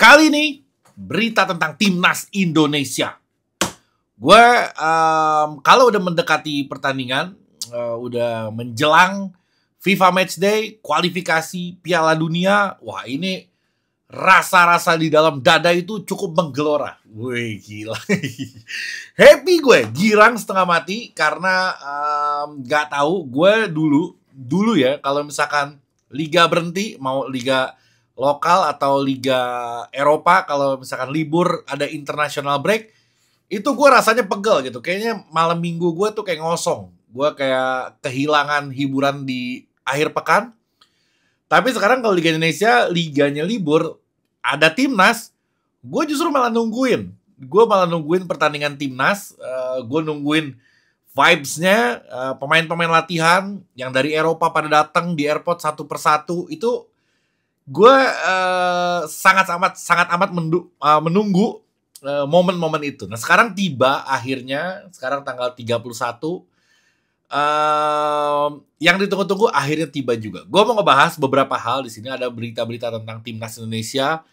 Kali ini berita tentang timnas Indonesia. Gue kalau udah mendekati pertandingan, udah menjelang FIFA Matchday, kualifikasi Piala Dunia, wah ini rasa-rasa di dalam dada itu cukup menggelora. Wih gila. Happy gue, girang setengah mati karena nggak tahu gue dulu ya kalau misalkan liga berhenti, mau liga lokal atau liga Eropa, kalau misalkan libur ada international break, itu gue rasanya pegel gitu. Kayaknya malam minggu gue tuh kayak ngosong. Gue kayak kehilangan hiburan di akhir pekan. Tapi sekarang kalau Liga Indonesia, liganya libur, ada timnas, gue justru malah nungguin. Gue malah nungguin pertandingan timnas, gue nungguin vibes-nya, pemain-pemain latihan yang dari Eropa pada datang di airport satu persatu. Itu gue sangat amat menunggu momen-momen itu. Nah sekarang tiba akhirnya, sekarang tanggal 31, yang ditunggu-tunggu akhirnya tiba juga. Gue mau ngebahas beberapa hal di sini. Ada berita-berita tentang timnas Indonesia.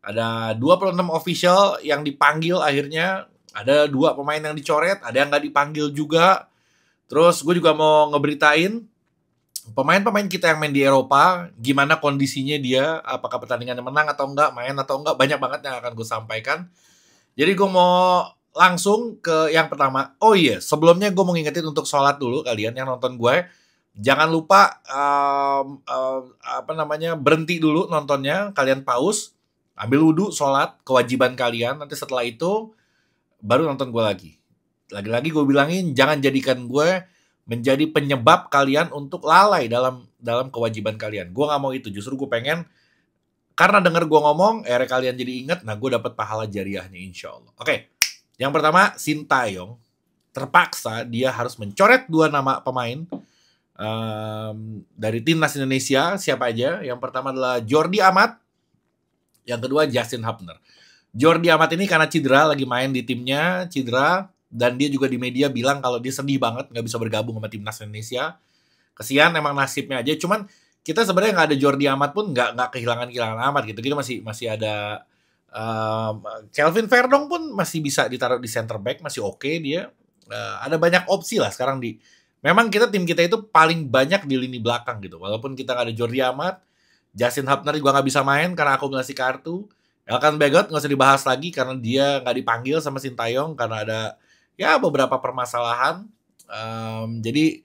Ada 26 official yang dipanggil akhirnya. Ada 2 pemain yang dicoret. Ada yang nggak dipanggil juga. Terus gue juga mau ngeberitain pemain-pemain kita yang main di Eropa, gimana kondisinya dia, apakah pertandingannya menang atau enggak, main atau enggak, banyak banget yang akan gue sampaikan. Jadi gue mau langsung ke yang pertama. Oh iya, sebelumnya gue mau ngingetin untuk sholat dulu kalian yang nonton gue. Jangan lupa berhenti dulu nontonnya, kalian pause, ambil wudhu, sholat, kewajiban kalian. Nanti setelah itu baru nonton gue lagi. Lagi-lagi gue bilangin, jangan jadikan gue menjadi penyebab kalian untuk lalai dalam kewajiban kalian. Gue nggak mau itu, justru gue pengen karena denger gue ngomong, kalian jadi inget, nah gue dapat pahala jariahnya insya Allah. Oke, yang pertama Sintayong terpaksa dia harus mencoret 2 nama pemain dari timnas Indonesia. Siapa aja? Yang pertama adalah Jordi Amat, yang kedua Justin Hubner. Jordi Amat ini karena cedera, lagi main di timnya, cedera. Dan dia juga di media bilang kalau dia sedih banget nggak bisa bergabung sama timnas Indonesia. Kesian, emang nasibnya aja. Cuman kita sebenarnya nggak ada Jordi Amat pun nggak kehilangan amat gitu. Kita masih ada Kelvin Verdong pun masih bisa ditaruh di center back, masih oke dia. Ada banyak opsi lah sekarang memang tim kita itu paling banyak di lini belakang gitu. Walaupun kita nggak ada Jordi Amat, Justin Hubner juga nggak bisa main karena akumulasi kartu. Elkan Bagot nggak usah dibahas lagi karena dia nggak dipanggil sama Sintayong karena ada beberapa permasalahan. Jadi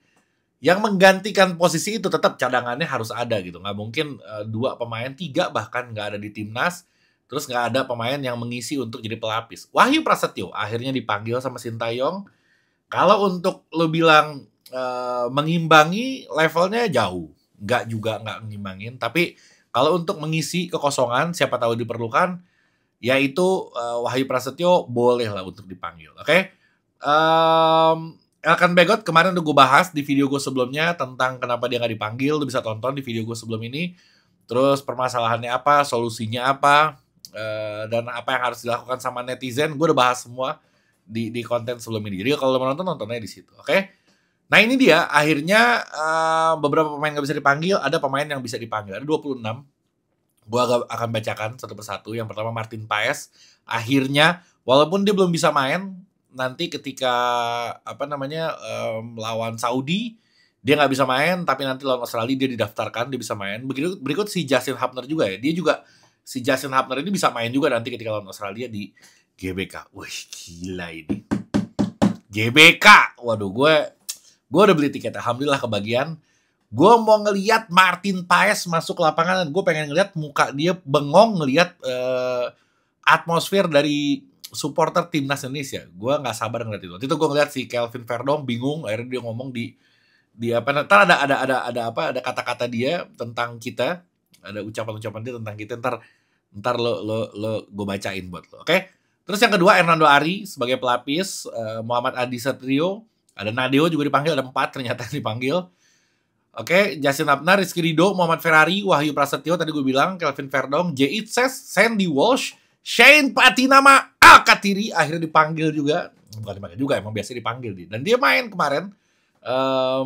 yang menggantikan posisi itu tetap cadangannya harus ada gitu. Nggak mungkin 2 pemain, 3 bahkan nggak ada di timnas, terus nggak ada pemain yang mengisi untuk jadi pelapis. Wahyu Prasetyo akhirnya dipanggil sama Sintayong. Kalau untuk lo bilang mengimbangi, levelnya jauh. Nggak ngimbangin. Tapi kalau untuk mengisi kekosongan, siapa tahu diperlukan, yaitu Wahyu Prasetyo boleh lah untuk dipanggil. Oke? Elkan Bagot kemarin udah gue bahas di video gue sebelumnya tentang kenapa dia nggak dipanggil. Lu bisa tonton di video gue sebelum ini. Terus permasalahannya apa, solusinya apa, dan apa yang harus dilakukan sama netizen. Gue udah bahas semua di konten sebelum ini. Jadi kalau lo mau nontonnya di situ. Oke? Nah ini dia akhirnya beberapa pemain nggak bisa dipanggil. Ada pemain yang bisa dipanggil. Ada 26. Gue akan bacakan satu persatu. Yang pertama Martin Paes. Akhirnya walaupun dia belum bisa main, nanti ketika lawan Saudi dia nggak bisa main, tapi nanti lawan Australia dia didaftarkan, dia bisa main. Berikut si Justin Hubner juga ya. Si Justin Hubner ini bisa main juga nanti ketika lawan Australia di GBK. Wih gila ini. GBK. Waduh gue udah beli tiket. Alhamdulillah kebagian. Gue mau ngelihat Martin Paes masuk lapangan. Gue pengen ngelihat muka dia bengong, ngelihat atmosfer dari supporter timnas Indonesia. Gue nggak sabar ngeliat itu. Waktu itu gue ngeliat si Kelvin Verdong bingung, akhirnya dia ngomong di apa? Ntar ada kata-kata dia tentang kita, ada ucapan-ucapan dia tentang kita. Ntar lo gue bacain buat lo. Oke? Terus yang kedua Hernando Ari sebagai pelapis, Muhammad Adi Satrio, ada Nadeo juga dipanggil, ada 4 ternyata yang dipanggil. Oke, Justin Hubner, Rizky Ridho, Muhammad Ferrari, Wahyu Prasetyo tadi gue bilang, Kelvin Verdong, J. Itzes, Sandy Walsh, Shane Patinama, Katiri akhirnya dipanggil juga. Bukan dipanggil juga, emang biasa dipanggil dia. Dan dia main kemarin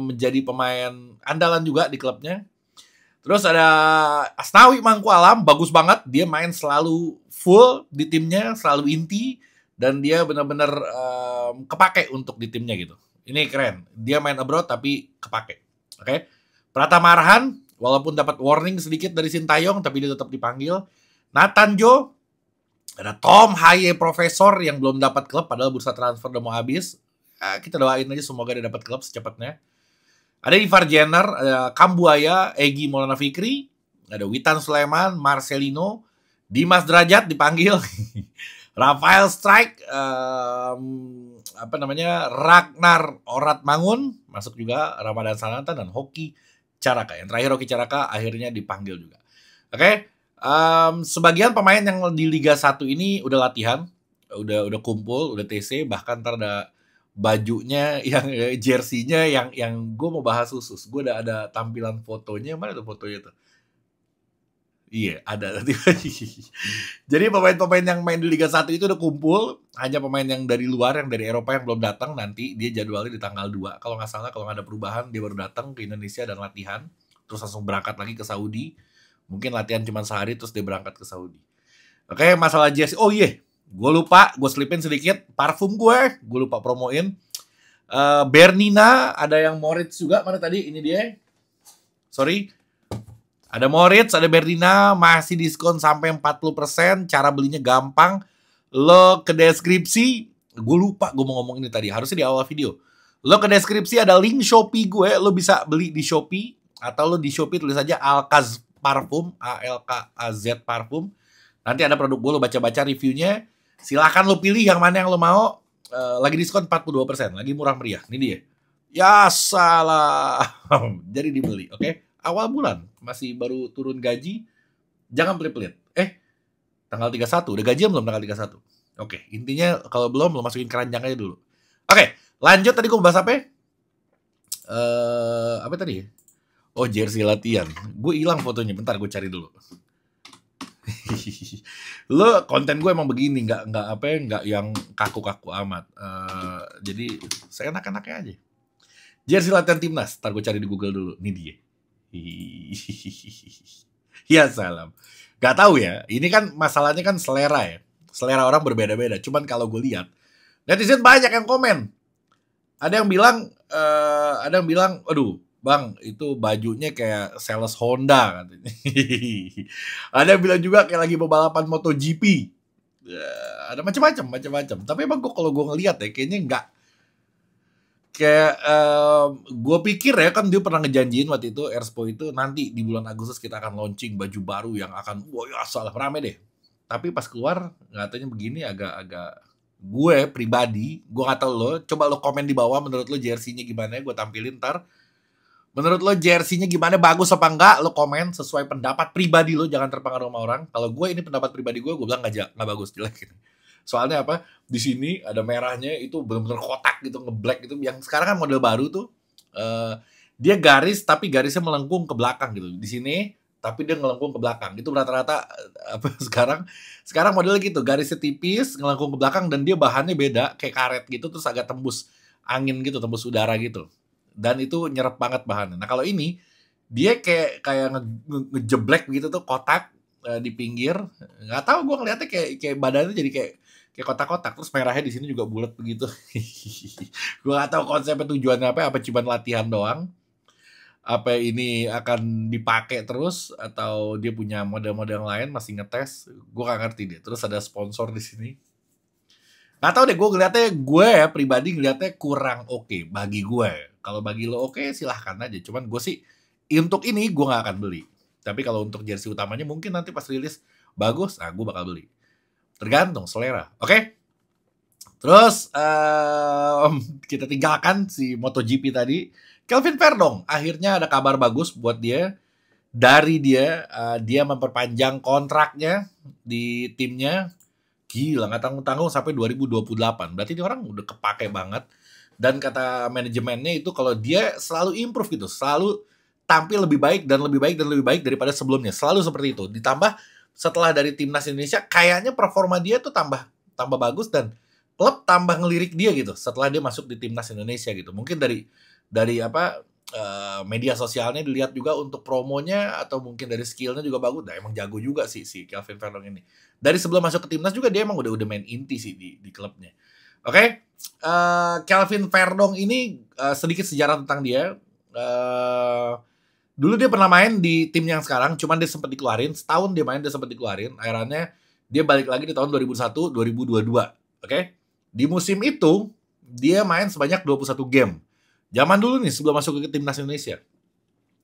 menjadi pemain andalan juga di klubnya. Terus ada Asnawi Mangkualam, bagus banget. Dia main selalu full di timnya, selalu inti. Dan dia benar-benar kepake untuk di timnya gitu. Ini keren. Dia main abroad tapi kepake. Oke. Pratama Arhan, walaupun dapat warning sedikit dari Sintayong, tapi dia tetap dipanggil. Nathan Jo, ada Tom Haye Profesor yang belum dapat klub, padahal bursa transfer udah mau habis. Kita doain aja semoga dia dapat klub secepatnya. Ada Ivar Jenner, ada Kambuaya, Egy Maulana Fikri, ada Witan Sulaiman, Marcelino, Dimas Derajat dipanggil, Rafael Strike, Ragnar Oratmangun masuk juga, Ramadan Sananta dan Hoki Caraka. Yang terakhir Hoki Caraka akhirnya dipanggil juga. Oke, sebagian pemain yang di Liga 1 ini udah latihan, udah kumpul, udah TC, bahkan ntar ada bajunya yang jersey-nya yang gue mau bahas khusus. Gue udah ada tampilan fotonya. Mana tuh fotonya tuh? Iya, ada. Jadi pemain-pemain yang main di Liga 1 itu udah kumpul. Hanya pemain yang dari luar, yang dari Eropa yang belum datang. Nanti dia jadwalnya di tanggal 2. Kalau nggak salah, kalau nggak ada perubahan, dia baru datang ke Indonesia dan latihan. Terus langsung berangkat lagi ke Saudi. Mungkin latihan cuma sehari, terus dia berangkat ke Saudi. Oke, masalah jersey. Oh iya, gue lupa, gue selipin sedikit. Parfum gue lupa promoin. Bernina, ada yang Moritz juga. Mana tadi? Ini dia. Sorry. Ada Moritz, ada Bernina. Masih diskon sampai 40%. Cara belinya gampang. Lo ke deskripsi. Gue lupa gue mau ngomong ini tadi. Harusnya di awal video. Lo ke deskripsi ada link Shopee gue. Lo bisa beli di Shopee. Atau lo di Shopee tulis aja Alkaz Parfum. ALKAZ Parfum. Nanti ada produk gue, lo baca-baca reviewnya. Silahkan lo pilih yang mana yang lo mau. Lagi diskon 42%. Lagi murah meriah. Ini dia. Ya salah. Jadi dibeli. Oke. Awal bulan. Masih baru turun gaji. Jangan pelit-pelit. Tanggal 31. Udah gajian belum tanggal 31? Oke. Intinya kalau belum, lo masukin keranjang aja dulu. Oke. Lanjut tadi gue bahas apa? Apa tadi? Oh, jersey latihan. Gue hilang fotonya. Bentar gue cari dulu. Lo konten gue emang begini, nggak yang kaku-kaku amat. Jadi saya enak-enaknya aja. Jersey latihan timnas, ntar gue cari di Google dulu. Ini dia. Ya salam. Gak tahu ya. Ini kan masalahnya kan selera ya. Selera orang berbeda-beda. Cuman kalau gue lihat netizen banyak yang komen. Ada yang bilang, aduh. Bang, itu bajunya kayak sales Honda katanya. Ada yang bilang juga kayak lagi pembalapan MotoGP. Ada macam-macam. Tapi emang kalau gue ngeliat ya, kayaknya enggak. Kayak gue pikir ya, kan dia pernah ngejanjiin waktu itu Erspo itu nanti di bulan Agustus kita akan launching baju baru yang akan wah ya salah rame deh. Tapi pas keluar katanya begini agak gue pribadi, gue nggak tahu lo, coba lo komen di bawah menurut lo jersey-nya gimana, gue tampilin ntar. Menurut lo jersey-nya gimana, bagus apa enggak? Lo komen sesuai pendapat pribadi lo, jangan terpengaruh sama orang. Kalau gue ini pendapat pribadi gue bilang nggak bagus, jelek. Soalnya apa? Di sini ada merahnya itu benar-benar kotak gitu, ngeblack gitu. Yang sekarang kan model baru tuh, dia garis tapi garisnya melengkung ke belakang gitu. Di sini tapi dia ngelengkung ke belakang. Itu rata-rata apa sekarang modelnya gitu, garisnya tipis, ngelengkung ke belakang dan dia bahannya beda, kayak karet gitu terus agak tembus angin gitu, tembus udara gitu. Dan itu nyerap banget bahannya. Nah kalau ini dia kayak ngejeblek gitu tuh, kotak di pinggir. Nggak tahu gue ngeliatnya kayak badannya jadi kayak kotak-kotak, terus merahnya di sini juga bulat begitu. Gue nggak tahu konsepnya tujuannya apa cuma latihan doang. Apa ini akan dipakai terus atau dia punya model-model lain masih ngetes? Gue nggak ngerti deh. Terus ada sponsor di sini. Nggak tahu deh, gue ya pribadi ngeliatnya kurang oke bagi gue. Kalau bagi lo oke, silahkan aja. Cuman gue sih untuk ini gue nggak akan beli. Tapi kalau untuk jersey utamanya mungkin nanti pas rilis bagus, nah gue bakal beli. Tergantung selera. Oke? Terus kita tinggalkan si MotoGP tadi. Kelvin Verdong akhirnya ada kabar bagus buat dia. Dari dia memperpanjang kontraknya di timnya. Gila, nggak tanggung-tanggung sampai 2028. Berarti ini orang udah kepake banget. Dan kata manajemennya itu kalau dia selalu improve gitu. Selalu tampil lebih baik dan lebih baik dan lebih baik daripada sebelumnya. Selalu seperti itu. Ditambah setelah dari timnas Indonesia, kayaknya performa dia tuh tambah bagus dan klub tambah ngelirik dia gitu. Setelah dia masuk di timnas Indonesia gitu. Mungkin dari media sosialnya dilihat juga untuk promonya atau mungkin dari skillnya juga bagus. Nah, emang jago juga sih si Calvin Verdong ini. Dari sebelum masuk ke timnas juga dia emang udah main inti sih di klubnya. Oke, Calvin Verdong ini sedikit sejarah tentang dia. Dulu dia pernah main di tim yang sekarang, cuman dia sempat dikeluarin. Setahun dia main, dia sempat dikeluarin. Akhirnya dia balik lagi di tahun 2001, 2022. Oke? Di musim itu, dia main sebanyak 21 game. Zaman dulu nih, sebelum masuk ke timnas Indonesia.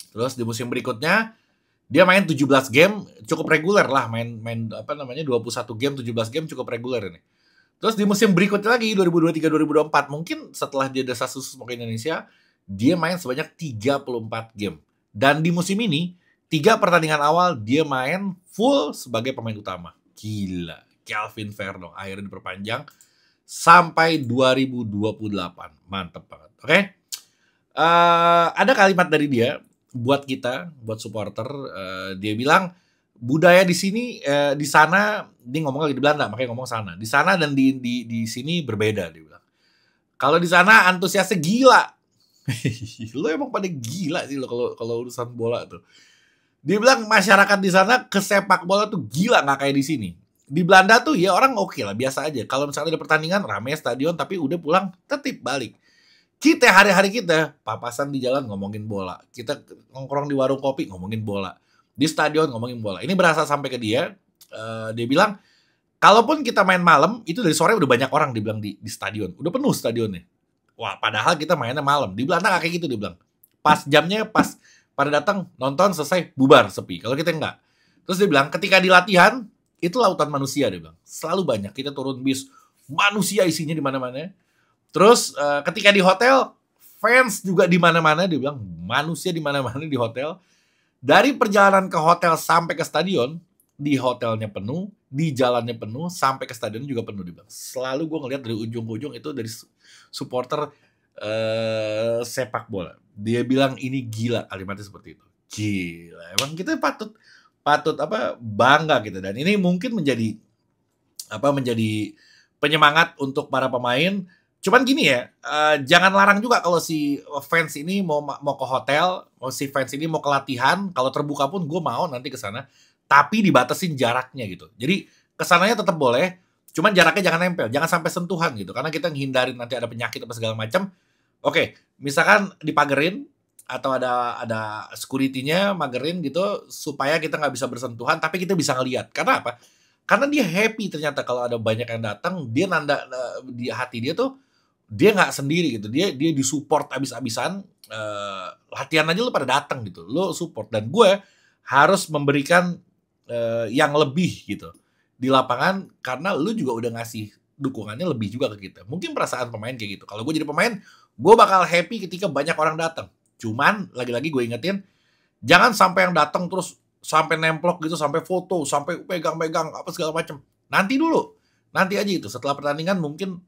Terus di musim berikutnya, dia main 17 game, cukup reguler lah. Main 21 game, 17 game cukup reguler ini. Terus di musim berikutnya lagi, 2023-2024, mungkin setelah dia desas-desus mau ke Indonesia, dia main sebanyak 34 game. Dan di musim ini, 3 pertandingan awal dia main full sebagai pemain utama. Gila, Calvin Verdong akhirnya diperpanjang sampai 2028. Mantep banget, oke? Ada kalimat dari dia buat kita, buat supporter. Dia bilang, budaya di sini, di sana, dia ngomong lagi di Belanda, makanya ngomong sana. Di sana dan di sini berbeda, dia bilang. Kalau di sana antusiasnya gila. Lo emang pada gila sih lo kalau urusan bola tuh. Dia bilang masyarakat di sana ke sepak bola tuh gila, nggak kayak di sini. Di Belanda tuh ya orang oke lah, biasa aja. Kalau misalnya ada pertandingan rame stadion tapi udah pulang tetip balik. Kita hari-hari kita papasan di jalan ngomongin bola. Kita nongkrong di warung kopi ngomongin bola. Di stadion ngomongin bola. Ini berasa sampai ke dia. Dia bilang kalaupun kita main malam itu dari sore udah banyak orang dibilang di stadion. Udah penuh stadionnya. Wah, padahal kita mainnya malam. Di Belanda nggak kayak gitu, dia bilang. Pas jamnya, pas pada datang, nonton, selesai, bubar, sepi. Kalau kita enggak. Terus dia bilang, ketika di latihan, itu lautan manusia, dia bilang. Selalu banyak. Kita turun bis, manusia isinya di mana-mana. Terus ketika di hotel, fans juga di mana-mana, dia bilang. Manusia di mana-mana di hotel. Dari perjalanan ke hotel sampai ke stadion, di hotelnya penuh, di jalannya penuh, sampai ke stadion juga penuh, dia bilang. Selalu gue ngeliat dari ujung ke ujung itu dari supporter sepak bola. Dia bilang ini gila, kalimatnya seperti itu. Gila, emang kita patut bangga gitu. Dan ini mungkin menjadi penyemangat untuk para pemain. Cuman gini ya, jangan larang juga kalau si fans ini mau ke hotel, si fans ini mau ke latihan, kalau terbuka pun gue mau nanti ke sana, tapi dibatasin jaraknya gitu. Jadi kesananya tetap boleh, cuman jaraknya jangan nempel, jangan sampai sentuhan gitu, karena kita nghindarin nanti ada penyakit apa segala macam. Oke, misalkan dipagerin atau ada security-nya magerin gitu supaya kita nggak bisa bersentuhan, tapi kita bisa ngelihat. Karena apa? Karena dia happy ternyata kalau ada banyak yang datang, dia nanda di hati dia tuh dia nggak sendiri gitu, dia disupport abis-abisan. Latihan aja lu pada datang gitu, lu support, dan gue harus memberikan yang lebih gitu di lapangan karena lu juga udah ngasih dukungannya lebih juga ke kita. Mungkin perasaan pemain kayak gitu. Kalau gue jadi pemain, gue bakal happy ketika banyak orang datang. Cuman lagi-lagi gue ingetin, jangan sampai yang datang terus sampai nemplok gitu, sampai foto, sampai pegang-pegang apa segala macam. Nanti dulu, nanti aja itu. Setelah pertandingan mungkin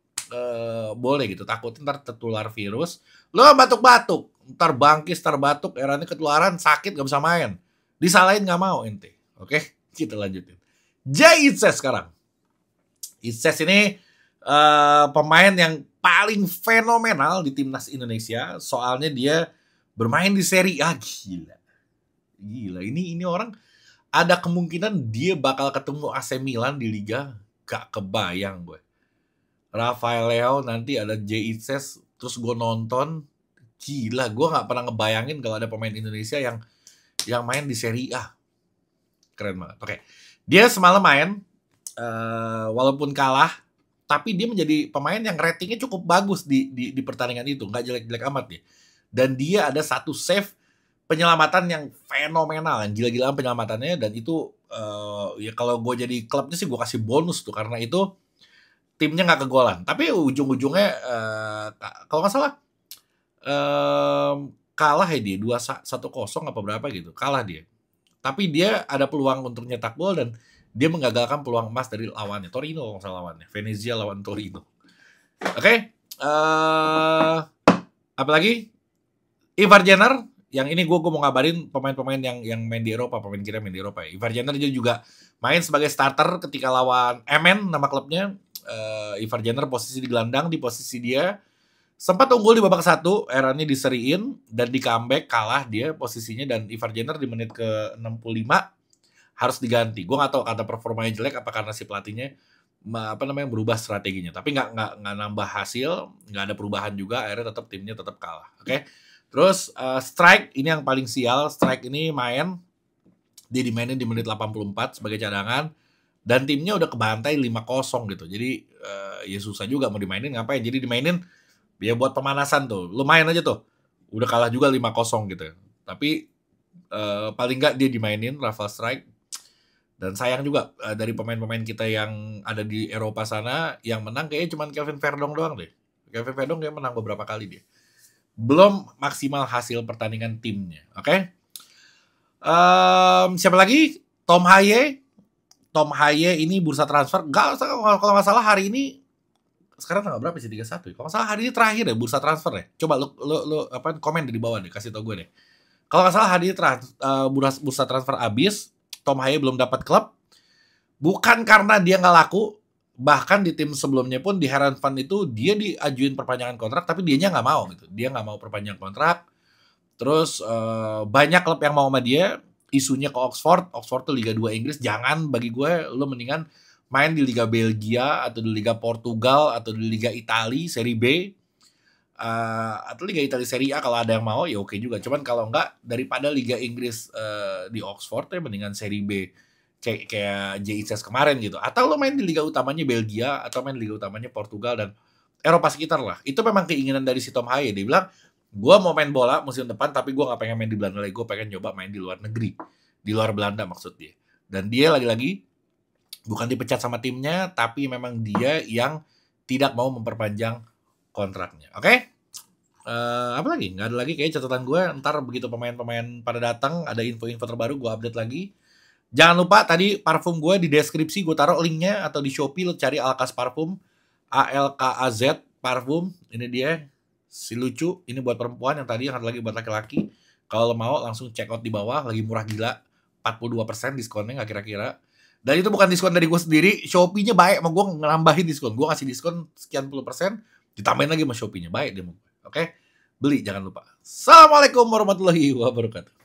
boleh gitu. Takut ntar tertular virus. Lo batuk-batuk, ntar bangkis, ntar batuk, eranya ketularan, sakit gak bisa main. Disalahin gak mau ente. Oke, kita lanjutin. Jay Itzes sekarang. Itzes ini pemain yang paling fenomenal di timnas Indonesia. Soalnya dia bermain di Serie A. Gila. Ini orang ada kemungkinan dia bakal ketemu AC Milan di Liga. Gak kebayang gue. Rafael Leao nanti ada Jay Itzes. Terus gue nonton. Gila, gue gak pernah ngebayangin kalau ada pemain Indonesia yang main di Serie A. Keren banget. Oke. Dia semalam main, walaupun kalah, tapi dia menjadi pemain yang ratingnya cukup bagus di pertandingan itu. Nggak jelek-jelek amat dia. Dan dia ada satu save penyelamatan yang fenomenal. Yang gila-gilaan penyelamatannya. Dan itu, ya kalau gue jadi klubnya sih gue kasih bonus tuh. Karena itu timnya nggak kegolan. Tapi ujung-ujungnya, kalau nggak salah, kalah ya dia. 2-1-0 apa berapa gitu. Kalah dia. Tapi dia ada peluang untuk nyetak gol dan dia menggagalkan peluang emas dari lawannya. Torino kalau salah lawannya. Venezia lawan Torino. Oke. Apalagi? Ivar Jenner. Yang ini gue mau ngabarin pemain-pemain yang main di Eropa. Pemain kita main di Eropa ya. Ivar Jenner juga main sebagai starter ketika lawan MN nama klubnya. Ivar Jenner posisi di gelandang. Di posisi dia Sempat unggul di babak 1, Aaron diseriin dan di comeback kalah dia posisinya, dan Ivar Jenner di menit ke 65 harus diganti. Gue nggak tahu kata performanya jelek apa karena si pelatihnya berubah strateginya. Tapi nggak nambah hasil, nggak ada perubahan juga. Akhirnya tetap timnya tetap kalah. Oke. Terus Strike ini yang paling sial. Strike ini dia dimainin di menit 84 sebagai cadangan. Dan timnya udah kebantai 5-0 gitu. Jadi ya susah juga mau dimainin, ngapain. Jadi dimainin ya buat pemanasan tuh. Lumayan aja tuh. Udah kalah juga 5-0 gitu. Tapi paling nggak dia dimainin, Rafael Strike. Dan sayang juga dari pemain-pemain kita yang ada di Eropa sana, yang menang kayaknya cuma Kelvin Verdong doang deh. Kelvin Verdong kayak menang beberapa kali dia. Belum maksimal hasil pertandingan timnya. Oke? Siapa lagi? Tom Haye. Tom Haye ini bursa transfer. Kalau nggak salah hari ini, sekarang tanggal berapa sih? 31 ya? Kalau nggak salah hari ini terakhir deh bursa transfer ya. Coba lu komen di bawah deh, kasih tau gue deh. Kalau nggak salah hari ini bursa transfer abis, Tom Haye belum dapat klub. Bukan karena dia nggak laku, bahkan di tim sebelumnya pun di Heerenveen itu dia diajuin perpanjangan kontrak, tapi dianya nggak mau gitu. Dia nggak mau perpanjang kontrak. Terus banyak klub yang mau sama dia. Isunya ke Oxford tuh Liga 2 Inggris. Jangan, bagi gue lo mendingan main di Liga Belgia atau di Liga Portugal atau di Liga Italia Serie B, atau Liga Italia Serie A kalau ada yang mau ya oke juga. Cuman kalau enggak, daripada Liga Inggris di Oxford ya mendingan Serie B kayak JICS kemarin gitu. Atau lo main di liga utamanya Belgia atau main di liga utamanya Portugal dan Eropa sekitar lah. Itu memang keinginan dari si Tom Haye. Dia bilang, gue mau main bola musim depan tapi gue gak pengen main di Belanda lagi. Gue pengen coba main di luar negeri, di luar Belanda maksud dia. Dan dia lagi-lagi bukan dipecat sama timnya, tapi memang dia yang tidak mau memperpanjang kontraknya. Oke? Apa lagi? Nggak ada lagi kayak catatan gue. Ntar begitu pemain-pemain pada datang, ada info-info terbaru gue update lagi. Jangan lupa tadi parfum gue di deskripsi gue taruh linknya, atau di Shopee lo cari Alkas Parfum, ALKAZ Parfum. Ini dia si lucu. Ini buat perempuan, yang tadi yang ada lagi buat laki-laki. Kalau lo mau langsung check out di bawah, lagi murah gila, 42% diskonnya nggak kira-kira. Dan itu bukan diskon dari gue sendiri, Shopee-nya baik sama gue ngelambahin diskon. Gue kasih diskon sekian puluh persen, ditambahin lagi sama Shopee-nya. Baik dia mau. Oke? Beli jangan lupa. Assalamualaikum warahmatullahi wabarakatuh.